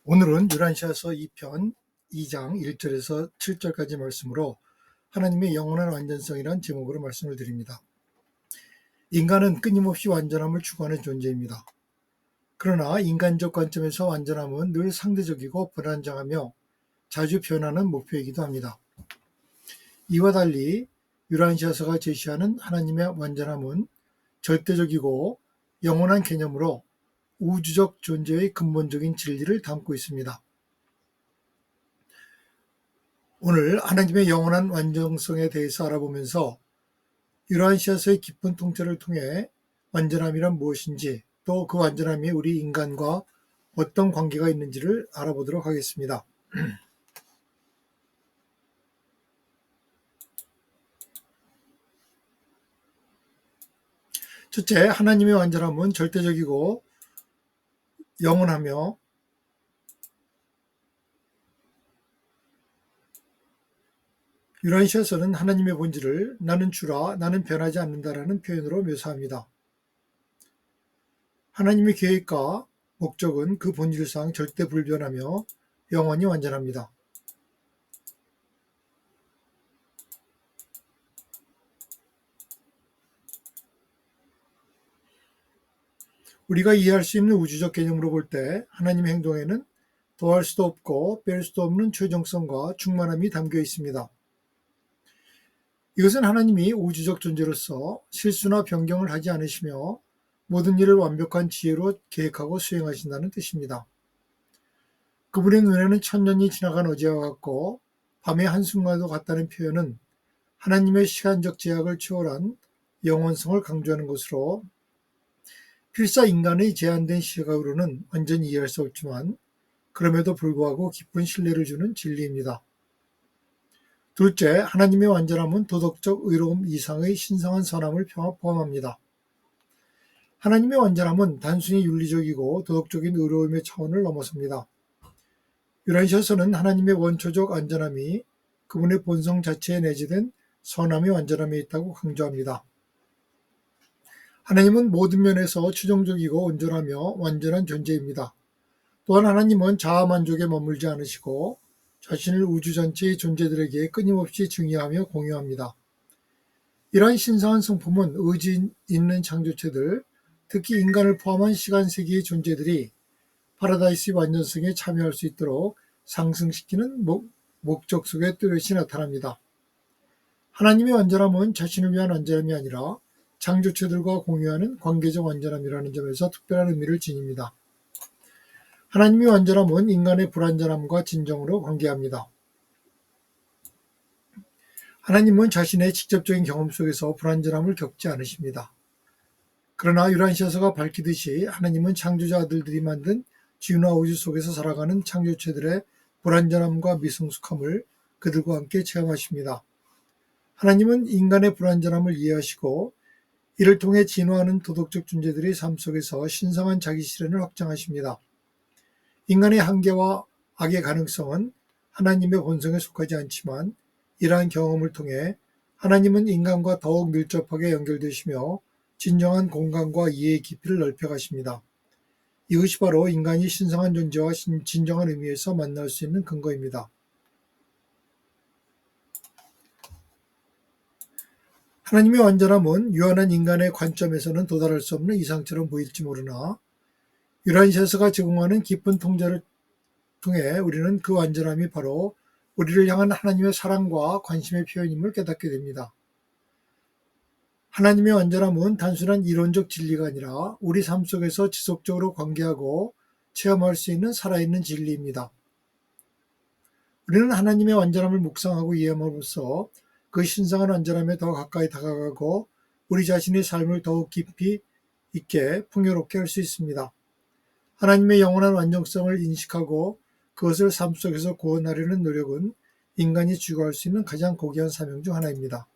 오늘은 유란시아서 2편 2장 1절에서 7절까지 말씀으로 하나님의 영원한 완전성이란 제목으로 말씀을 드립니다. 인간은 끊임없이 완전함을 추구하는 존재입니다. 그러나 인간적 관점에서 완전함은 늘 상대적이고 불안정하며 자주 변하는 목표이기도 합니다. 이와 달리 유란시아서가 제시하는 하나님의 완전함은 절대적이고 영원한 개념으로 우주적 존재의 근본적인 진리를 담고 있습니다. 오늘 하나님의 영원한 완전성에 대해서 알아보면서 유란시아서의 깊은 통찰을 통해 완전함이란 무엇인지, 또 그 완전함이 우리 인간과 어떤 관계가 있는지를 알아보도록 하겠습니다. 첫째, 하나님의 완전함은 절대적이고 영원하며 유란시아서는 하나님의 본질을 나는 주라, 나는 변하지 않는다라는 표현으로 묘사합니다. 하나님의 계획과 목적은 그 본질상 절대 불변하며 영원히 완전합니다. 우리가 이해할 수 있는 우주적 개념으로 볼 때 하나님의 행동에는 더할 수도 없고 뺄 수도 없는 최종성과 충만함이 담겨 있습니다. 이것은 하나님이 우주적 존재로서 실수나 변경을 하지 않으시며 모든 일을 완벽한 지혜로 계획하고 수행하신다는 뜻입니다. 그분의 눈에는 천년이 지나간 어제와 같고 밤의 한순간도 같다는 표현은 하나님의 시간적 제약을 초월한 영원성을 강조하는 것으로 필사 인간의 제한된 시각으로는 완전히 이해할 수 없지만 그럼에도 불구하고 깊은 신뢰를 주는 진리입니다. 둘째, 하나님의 완전함은 도덕적 의로움 이상의 신성한 선함을 포함합니다. 하나님의 완전함은 단순히 윤리적이고 도덕적인 의로움의 차원을 넘어섭니다. 유란시아서는 하나님의 원초적 완전함이 그분의 본성 자체에 내재된 선함의 완전함에 있다고 강조합니다. 하나님은 모든 면에서 최종적이고 온전하며 완전한 존재입니다. 또한 하나님은 자아만족에 머물지 않으시고 자신을 우주 전체의 존재들에게 끊임없이 증여하며 공유합니다. 이러한 신성한 성품은 의지 있는 창조체들, 특히 인간을 포함한 시간세기의 존재들이 파라다이스의 완전성에 참여할 수 있도록 상승시키는 목적 속에 뚜렷이 나타납니다. 하나님의 완전함은 자신을 위한 완전함이 아니라 창조체들과 공유하는 관계적 완전함이라는 점에서 특별한 의미를 지닙니다. 하나님의 완전함은 인간의 불완전함과 진정으로 관계합니다. 하나님은 자신의 직접적인 경험 속에서 불완전함을 겪지 않으십니다. 그러나 유란시아서가 밝히듯이 하나님은 창조자 아들들이 만든 지구나 우주 속에서 살아가는 창조체들의 불완전함과 미성숙함을 그들과 함께 체험하십니다. 하나님은 인간의 불완전함을 이해하시고 이를 통해 진화하는 도덕적 존재들의 삶 속에서 신성한 자기 실현을 확장하십니다. 인간의 한계와 악의 가능성은 하나님의 본성에 속하지 않지만 이러한 경험을 통해 하나님은 인간과 더욱 밀접하게 연결되시며 진정한 공간과 이해의 깊이를 넓혀가십니다. 이것이 바로 인간이 신성한 존재와 진정한 의미에서 만날 수 있는 근거입니다. 하나님의 완전함은 유한한 인간의 관점에서는 도달할 수 없는 이상처럼 보일지 모르나 유란시아서가 제공하는 깊은 통찰을 통해 우리는 그 완전함이 바로 우리를 향한 하나님의 사랑과 관심의 표현임을 깨닫게 됩니다. 하나님의 완전함은 단순한 이론적 진리가 아니라 우리 삶 속에서 지속적으로 관계하고 체험할 수 있는 살아있는 진리입니다. 우리는 하나님의 완전함을 묵상하고 이해함으로써 그 신성한 완전함에 더 가까이 다가가고 우리 자신의 삶을 더욱 깊이 있게 풍요롭게 할 수 있습니다. 하나님의 영원한 완전성을 인식하고 그것을 삶 속에서 구원하려는 노력은 인간이 추구할 수 있는 가장 고귀한 사명 중 하나입니다.